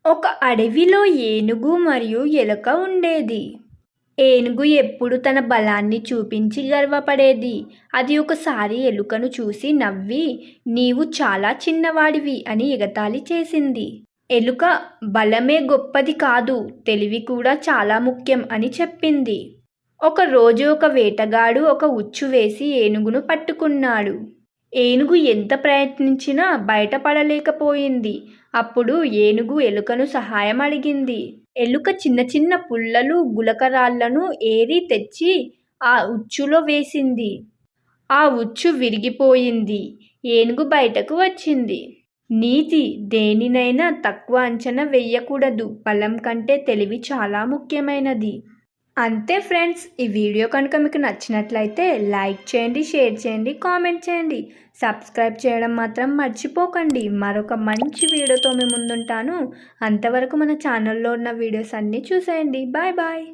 ఒక అడవిలో ఏనుగు మరియు ఎలుక ఉండేది. ఏనుగు ఎప్పుడు తన బలాన్ని చూపించి గర్వపడేది. అది ఒకసారి ఎలుకను చూసి నవ్వి, నీవు చాలా చిన్నవాడివి అని ఎగతాళి చేసింది. ఎలుక, బలమే గొప్పది కాదు, తెలివి కూడా చాలా ముఖ్యం అని చెప్పింది. ఒకరోజు ఒక వేటగాడు ఒక ఉచ్చు వేసి ఏనుగును పట్టుకున్నాడు. ఏనుగు ఎంత ప్రయత్నించినా బయటపడలేకపోయింది. అప్పుడు ఏనుగు ఎలుకను సహాయం అడిగింది. ఎలుక చిన్న చిన్న పుల్లలు, గులకరాళ్లను ఏరి తెచ్చి ఆ ఉచ్చులో వేసింది. ఆ ఉచ్చు విరిగిపోయింది. ఏనుగు బయటకు వచ్చింది. నీతి: దేనినైనా తక్కువ అంచనా వెయ్యకూడదు. బలం కంటే తెలివి చాలా ముఖ్యమైనది. అంతే ఫ్రెండ్స్, ఈ వీడియో కనుక మీకు నచ్చినట్లయితే లైక్ చేయండి, షేర్ చేయండి, కామెంట్ చేయండి. సబ్స్క్రైబ్ చేయడం మాత్రం మర్చిపోకండి. మరొక మంచి వీడియోతో మీ ముందుంటాను. అంతవరకు మన ఛానల్లో ఉన్న వీడియోస్ అన్నీ చూసేయండి. Bye bye.